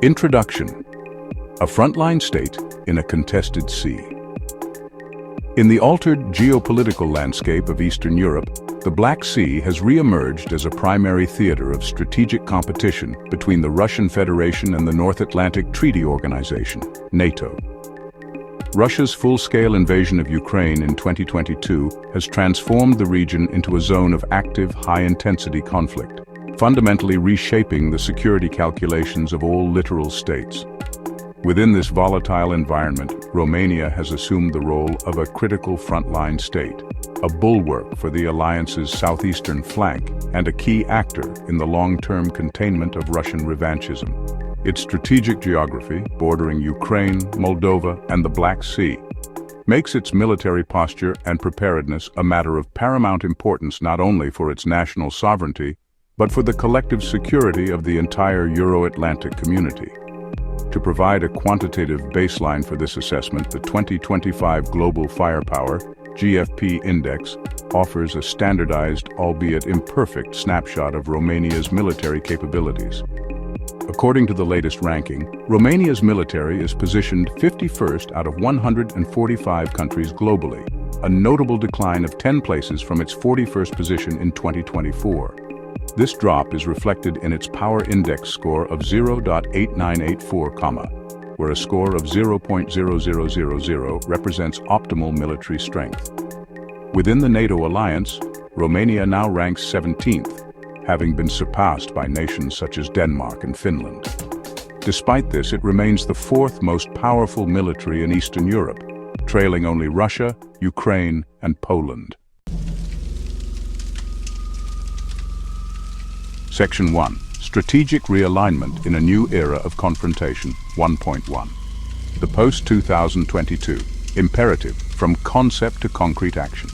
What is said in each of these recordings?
Introduction: a frontline state in a contested sea. In the altered geopolitical landscape of Eastern Europe, the Black Sea has re-emerged as a primary theater of strategic competition between the Russian Federation and the North Atlantic Treaty Organization, NATO. Russia's full-scale invasion of Ukraine in 2022 has transformed the region into a zone of active, high-intensity conflict, fundamentally reshaping the security calculations of all littoral states. Within this volatile environment, Romania has assumed the role of a critical frontline state, a bulwark for the alliance's southeastern flank, and a key actor in the long-term containment of Russian revanchism. Its strategic geography, bordering Ukraine, Moldova, and the Black Sea, makes its military posture and preparedness a matter of paramount importance not only for its national sovereignty, but for the collective security of the entire Euro-Atlantic community. To provide a quantitative baseline for this assessment, the 2025 Global Firepower (GFP) Index offers a standardized, albeit imperfect, snapshot of Romania's military capabilities. According to the latest ranking, Romania's military is positioned 51st out of 145 countries globally, a notable decline of 10 places from its 41st position in 2024. This drop is reflected in its Power Index score of 0.8984, where a score of 0.0000 represents optimal military strength. Within the NATO alliance, Romania now ranks 17th, having been surpassed by nations such as Denmark and Finland. Despite this, it remains the fourth most powerful military in Eastern Europe, trailing only Russia, Ukraine, and Poland. Section 1. Strategic Realignment in a New Era of Confrontation 1.1. The Post-2022 Imperative from Concept to Concrete Action.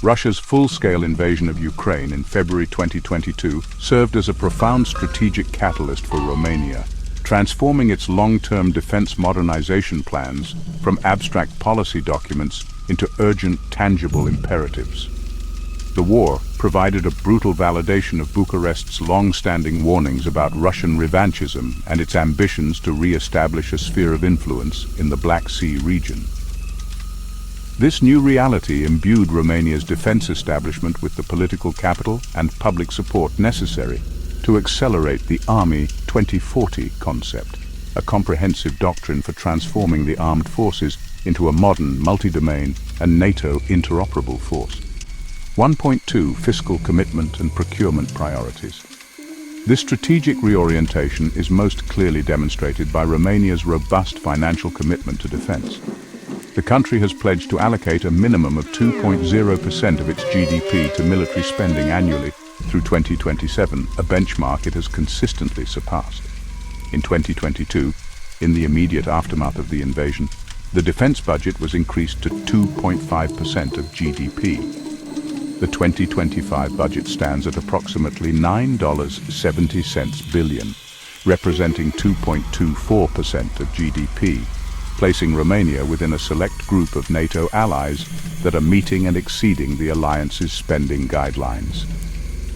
Russia's full-scale invasion of Ukraine in February 2022 served as a profound strategic catalyst for Romania, transforming its long-term defense modernization plans from abstract policy documents into urgent, tangible imperatives. The war provided a brutal validation of Bucharest's long-standing warnings about Russian revanchism and its ambitions to re-establish a sphere of influence in the Black Sea region. This new reality imbued Romania's defense establishment with the political capital and public support necessary to accelerate the Army 2040 concept, a comprehensive doctrine for transforming the armed forces into a modern, multi-domain and NATO interoperable force. 1.2 Fiscal commitment and procurement priorities. This strategic reorientation is most clearly demonstrated by Romania's robust financial commitment to defense. The country has pledged to allocate a minimum of 2.0% of its GDP to military spending annually through 2027, a benchmark it has consistently surpassed. In 2022, in the immediate aftermath of the invasion, the defense budget was increased to 2.5% of GDP. The 2025 budget stands at approximately $9.70 billion, representing 2.24% of GDP, placing Romania within a select group of NATO allies that are meeting and exceeding the alliance's spending guidelines.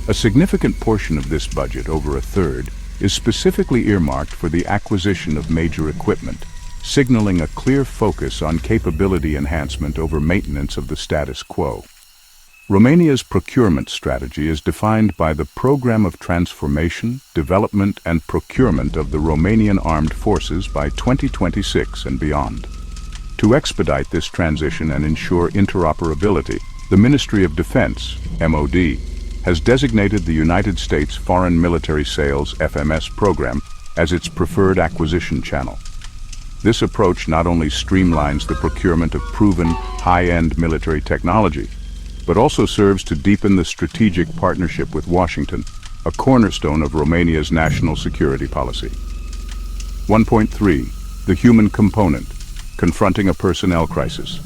A significant portion of this budget, over a third, is specifically earmarked for the acquisition of major equipment, signaling a clear focus on capability enhancement over maintenance of the status quo. Romania's procurement strategy is defined by the Program of Transformation, Development and Procurement of the Romanian Armed Forces by 2026 and beyond. To expedite this transition and ensure interoperability, the Ministry of Defense, MOD, has designated the United States Foreign Military Sales (FMS) program as its preferred acquisition channel. This approach not only streamlines the procurement of proven, high-end military technology, but also serves to deepen the strategic partnership with Washington, a cornerstone of Romania's national security policy. 1.3. The Human Component, Confronting a Personnel Crisis.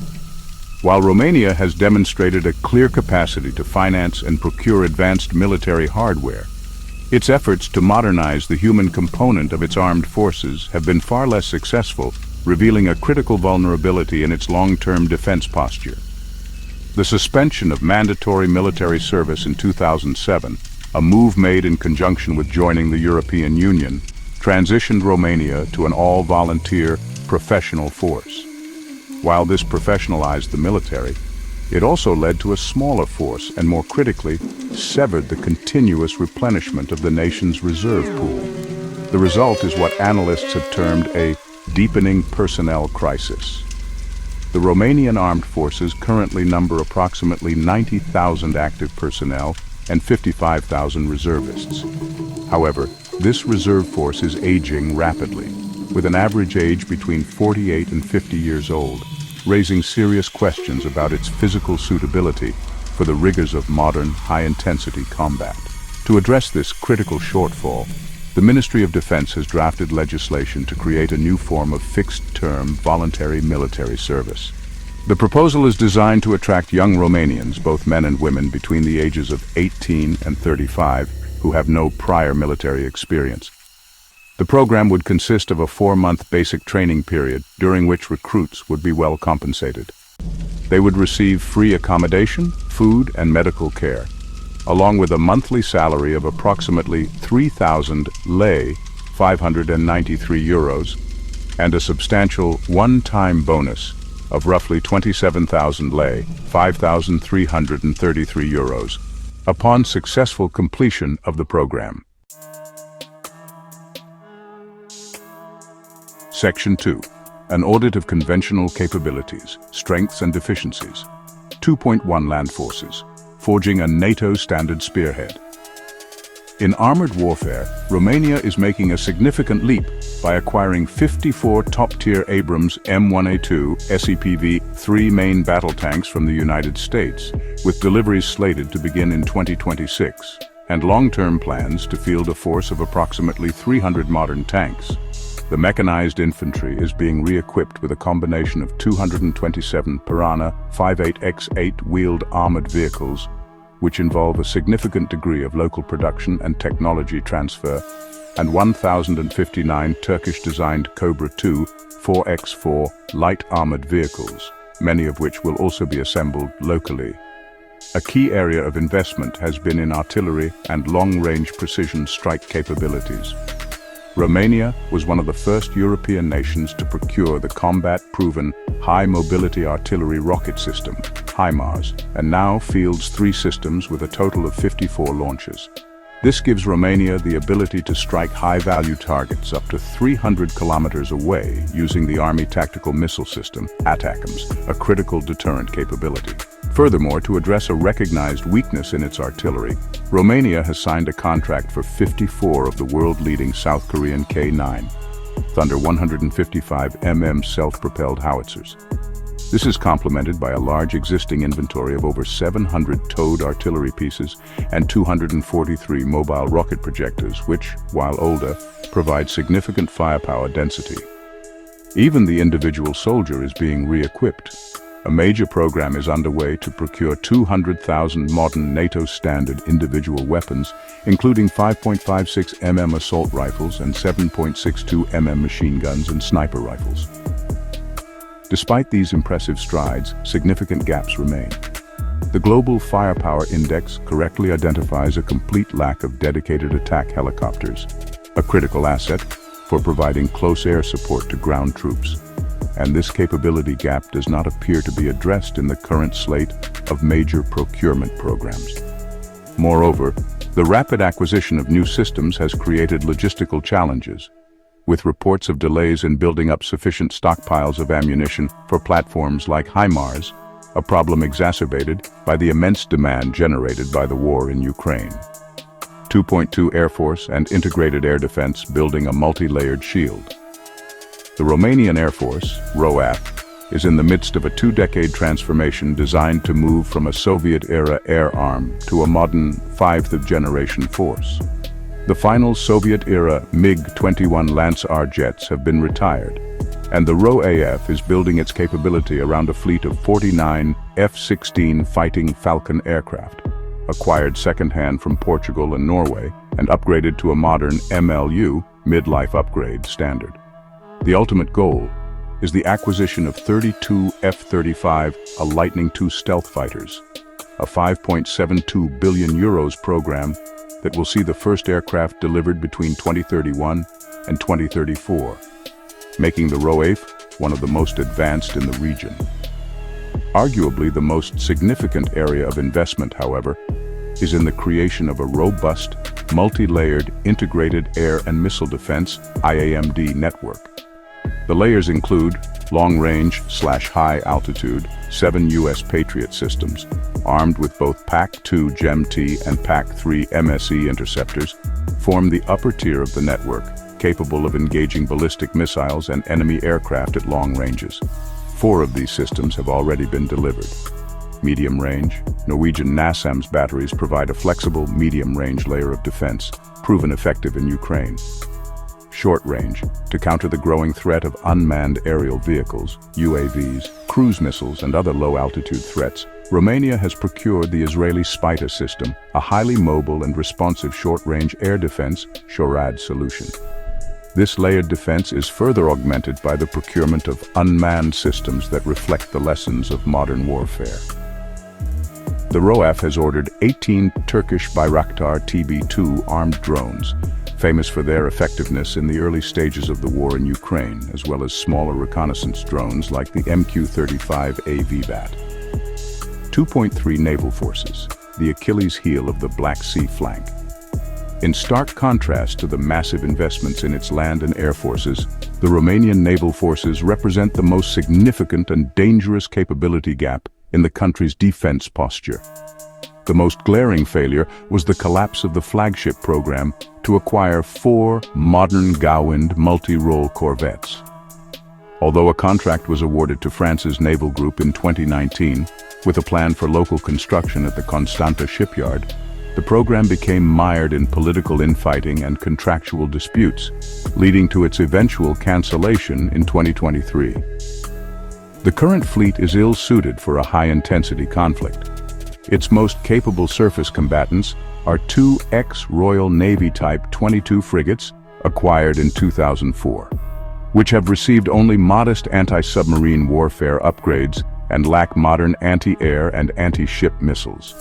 While Romania has demonstrated a clear capacity to finance and procure advanced military hardware, its efforts to modernize the human component of its armed forces have been far less successful, revealing a critical vulnerability in its long-term defense posture. The suspension of mandatory military service in 2007, a move made in conjunction with joining the European Union, transitioned Romania to an all-volunteer professional force. While this professionalized the military, it also led to a smaller force and, more critically, severed the continuous replenishment of the nation's reserve pool. The result is what analysts have termed a deepening personnel crisis. The Romanian armed forces currently number approximately 90,000 active personnel and 55,000 reservists. However, this reserve force is aging rapidly, with an average age between 48 and 50 years old, raising serious questions about its physical suitability for the rigors of modern, high-intensity combat. To address this critical shortfall, the Ministry of Defense has drafted legislation to create a new form of fixed-term voluntary military service. The proposal is designed to attract young Romanians, both men and women, between the ages of 18 and 35, who have no prior military experience. The program would consist of a 4-month basic training period, during which recruits would be well compensated. They would receive free accommodation, food, and medical care, along with a monthly salary of approximately 3,000 lei, 593 euros, and a substantial one-time bonus of roughly 27,000 lei, 5,333 euros, upon successful completion of the program. Section 2. An audit of conventional capabilities, strengths and deficiencies. 2.1 Land Forces. Forging a NATO standard spearhead. In armored warfare, Romania is making a significant leap by acquiring 54 top-tier Abrams M1A2 SEPV-3 main battle tanks from the United States, with deliveries slated to begin in 2026, and long-term plans to field a force of approximately 300 modern tanks. The mechanized infantry is being re-equipped with a combination of 227 Piranha 58X8 wheeled armored vehicles, which involve a significant degree of local production and technology transfer, and 1,059 Turkish-designed Cobra II 4x4 light armored vehicles, many of which will also be assembled locally. A key area of investment has been in artillery and long-range precision strike capabilities. Romania was one of the first European nations to procure the combat-proven high-mobility artillery rocket system, HIMARS, and now fields 3 systems with a total of 54 launches. This gives Romania the ability to strike high-value targets up to 300 kilometers away using the Army Tactical Missile System, ATACMS, a critical deterrent capability. Furthermore, to address a recognized weakness in its artillery, Romania has signed a contract for 54 of the world-leading South Korean K9 Thunder 155mm self-propelled howitzers. This is complemented by a large existing inventory of over 700 towed artillery pieces and 243 mobile rocket projectors, which, while older, provide significant firepower density. Even the individual soldier is being re-equipped. A major program is underway to procure 200,000 modern NATO standard individual weapons, including 5.56 mm assault rifles and 7.62 mm machine guns and sniper rifles. Despite these impressive strides, significant gaps remain. The Global Firepower Index correctly identifies a complete lack of dedicated attack helicopters, a critical asset for providing close air support to ground troops. And this capability gap does not appear to be addressed in the current slate of major procurement programs. Moreover, the rapid acquisition of new systems has created logistical challenges, with reports of delays in building up sufficient stockpiles of ammunition for platforms like HIMARS, a problem exacerbated by the immense demand generated by the war in Ukraine. 2.2 Air Force and Integrated Air Defense building a multi-layered shield. The Romanian Air Force, ROAF, is in the midst of a 2-decade transformation designed to move from a Soviet-era air arm to a modern 5th-generation force. The final Soviet-era MiG-21 Lancer jets have been retired, and the ROAF is building its capability around a fleet of 49 F-16 Fighting Falcon aircraft, acquired second-hand from Portugal and Norway, and upgraded to a modern MLU, midlife upgrade, standard. The ultimate goal is the acquisition of 32 F-35 Lightning II stealth fighters, a 5.72 billion euros program that will see the first aircraft delivered between 2031 and 2034, making the ROAF one of the most advanced in the region. Arguably the most significant area of investment, however, is in the creation of a robust, multi-layered integrated air and missile defense (IAMD) network. The layers include long-range/high altitude 7 U.S. Patriot systems, armed with both PAC-2 GEM-T and PAC-3 MSE interceptors, form the upper tier of the network, capable of engaging ballistic missiles and enemy aircraft at long ranges. 4 of these systems have already been delivered. Medium range, Norwegian NASAMS batteries provide a flexible, medium-range layer of defense, proven effective in Ukraine. Short range, to counter the growing threat of unmanned aerial vehicles, UAVs, cruise missiles, and other low-altitude threats, Romania has procured the Israeli Spita system, a highly mobile and responsive short-range air defense (SHORAD) solution. This layered defense is further augmented by the procurement of unmanned systems that reflect the lessons of modern warfare. The ROAF has ordered 18 Turkish Bayraktar TB2 armed drones, famous for their effectiveness in the early stages of the war in Ukraine, as well as smaller reconnaissance drones like the MQ-35A VBAT. 2.3 Naval Forces, the Achilles heel of the Black Sea flank. In stark contrast to the massive investments in its land and air forces, the Romanian naval forces represent the most significant and dangerous capability gap in the country's defense posture. The most glaring failure was the collapse of the flagship program to acquire 4 modern Gauwind multi-role corvettes. Although a contract was awarded to France's naval group in 2019, with a plan for local construction at the Constanta shipyard, the program became mired in political infighting and contractual disputes, leading to its eventual cancellation in 2023. The current fleet is ill-suited for a high-intensity conflict. Its most capable surface combatants are 2 ex-Royal Navy Type 22 frigates acquired in 2004, which have received only modest anti-submarine warfare upgrades and lack modern anti-air and anti-ship missiles.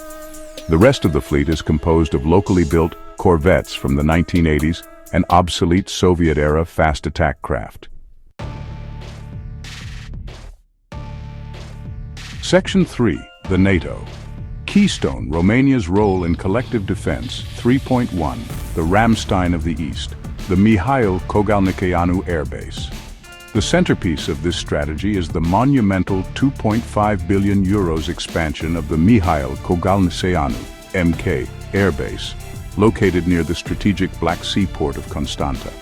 The rest of the fleet is composed of locally built corvettes from the 1980s and obsolete Soviet-era fast attack craft. Section 3. The NATO. Keystone, Romania's role in collective defense. 3.1. The Ramstein of the East, the Mihail Kogalniceanu Air Base. The centerpiece of this strategy is the monumental €2.5 billion expansion of the Mihail Kogalniceanu (MK) Air Base, located near the strategic Black Sea port of Constanta.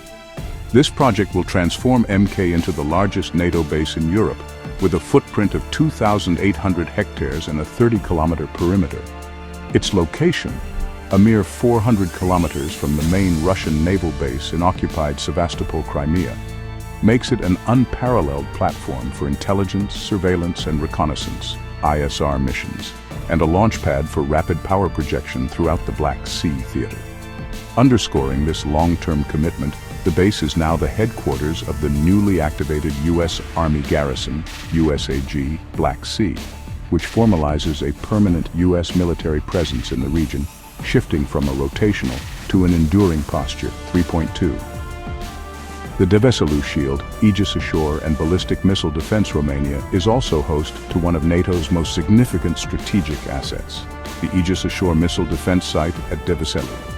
This project will transform MK into the largest NATO base in Europe, with a footprint of 2,800 hectares and a 30-kilometer perimeter. Its location, a mere 400 kilometers from the main Russian naval base in occupied Sevastopol, Crimea, makes it an unparalleled platform for intelligence, surveillance, and reconnaissance (ISR) missions, and a launchpad for rapid power projection throughout the Black Sea theater. Underscoring this long-term commitment, the base is now the headquarters of the newly activated U.S. Army Garrison, USAG, Black Sea, which formalizes a permanent U.S. military presence in the region, shifting from a rotational to an enduring posture. 3.2. The Deficiencies Shield, Aegis Ashore, and Ballistic Missile Defense Romania is also host to one of NATO's most significant strategic assets, the Aegis Ashore Missile Defense Site at Deficiencies.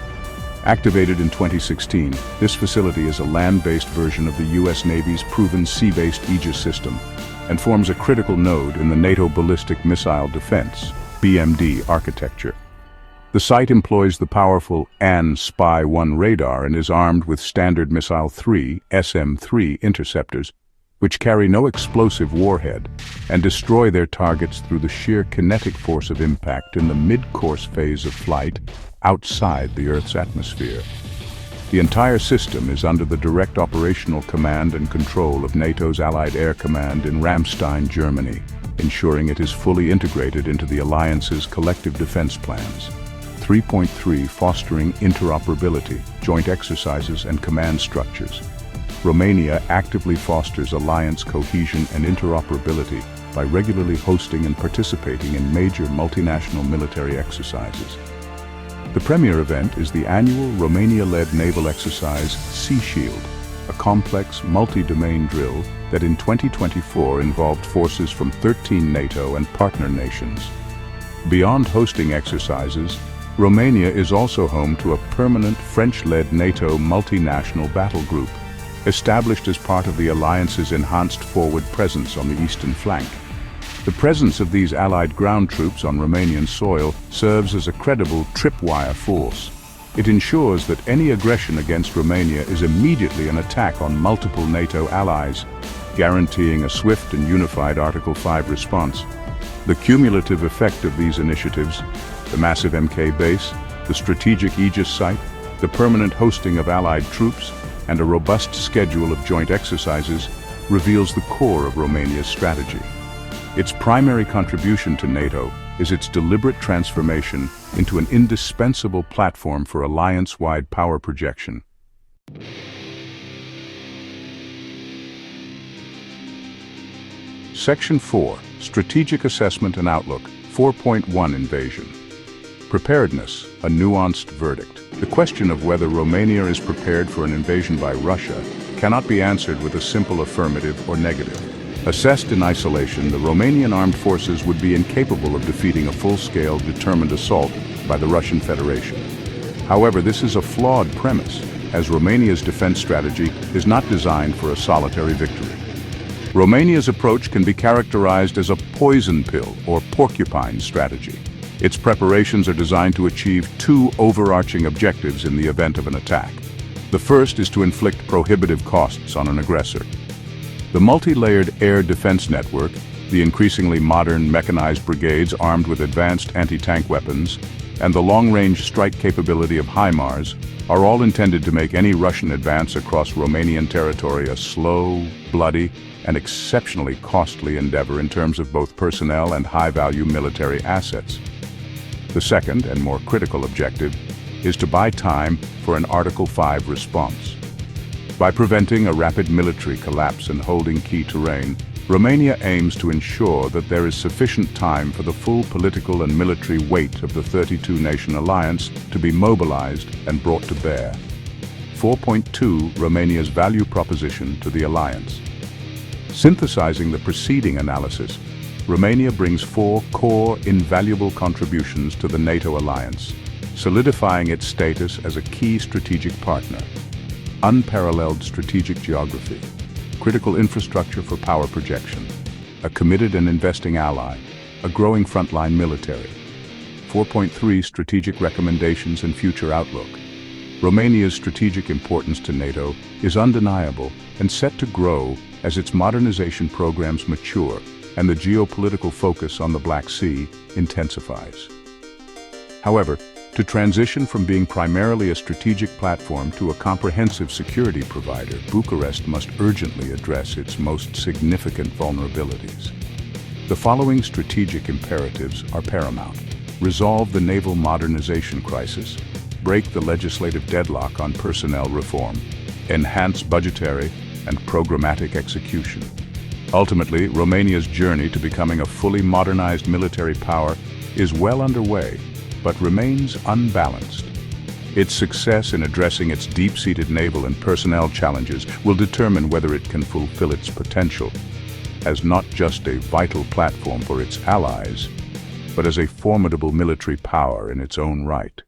Activated in 2016, this facility is a land-based version of the U.S. Navy's proven sea-based Aegis system and forms a critical node in the NATO Ballistic Missile Defense (BMD) architecture. The site employs the powerful AN/SPY-1 radar and is armed with Standard Missile 3 (SM-3) interceptors, which carry no explosive warhead and destroy their targets through the sheer kinetic force of impact in the mid-course phase of flight outside the Earth's atmosphere. The entire system is under the direct operational command and control of NATO's Allied Air Command in Ramstein, Germany, ensuring it is fully integrated into the alliance's collective defense plans. 3.3. Fostering interoperability, joint exercises, and command structures. Romania actively fosters alliance cohesion and interoperability by regularly hosting and participating in major multinational military exercises. The premier event is the annual Romania-led naval exercise Sea Shield, a complex multi-domain drill that in 2024 involved forces from 13 NATO and partner nations. Beyond hosting exercises, Romania is also home to a permanent French-led NATO multinational battle group, established as part of the alliance's enhanced forward presence on the eastern flank. The presence of these allied ground troops on Romanian soil serves as a credible tripwire force. It ensures that any aggression against Romania is immediately an attack on multiple NATO allies, guaranteeing a swift and unified Article 5 response. The cumulative effect of these initiatives, the massive MK base, the strategic Aegis site, the permanent hosting of allied troops, and a robust schedule of joint exercises, reveals the core of Romania's strategy. Its primary contribution to NATO is its deliberate transformation into an indispensable platform for alliance-wide power projection. Section 4, Strategic Assessment and Outlook, 4.1 Invasion. Preparedness, a nuanced verdict. The question of whether Romania is prepared for an invasion by Russia cannot be answered with a simple affirmative or negative. Assessed in isolation, the Romanian armed forces would be incapable of defeating a full-scale, determined assault by the Russian Federation. However, this is a flawed premise, as Romania's defense strategy is not designed for a solitary victory. Romania's approach can be characterized as a poison pill or porcupine strategy. Its preparations are designed to achieve two overarching objectives in the event of an attack. The first is to inflict prohibitive costs on an aggressor. The multi-layered air defense network, the increasingly modern mechanized brigades armed with advanced anti-tank weapons, and the long-range strike capability of HIMARS are all intended to make any Russian advance across Romanian territory a slow, bloody, and exceptionally costly endeavor in terms of both personnel and high-value military assets. The second and more critical objective is to buy time for an Article 5 response. By preventing a rapid military collapse and holding key terrain, Romania aims to ensure that there is sufficient time for the full political and military weight of the 32-nation alliance to be mobilized and brought to bear. 4.2 Romania's value proposition to the alliance. Synthesizing the preceding analysis, Romania brings four core, invaluable contributions to the NATO alliance, solidifying its status as a key strategic partner. Unparalleled strategic geography, critical infrastructure for power projection, a committed and investing ally, a growing frontline military. 4.3 Strategic recommendations and future outlook. Romania's strategic importance to NATO is undeniable and set to grow as its modernization programs mature and the geopolitical focus on the Black Sea intensifies. However, to transition from being primarily a strategic platform to a comprehensive security provider, Bucharest must urgently address its most significant vulnerabilities. The following strategic imperatives are paramount. Resolve the naval modernization crisis, break the legislative deadlock on personnel reform, enhance budgetary and programmatic execution. Ultimately, Romania's journey to becoming a fully modernized military power is well underway, but remains unbalanced. Its success in addressing its deep-seated naval and personnel challenges will determine whether it can fulfill its potential as not just a vital platform for its allies, but as a formidable military power in its own right.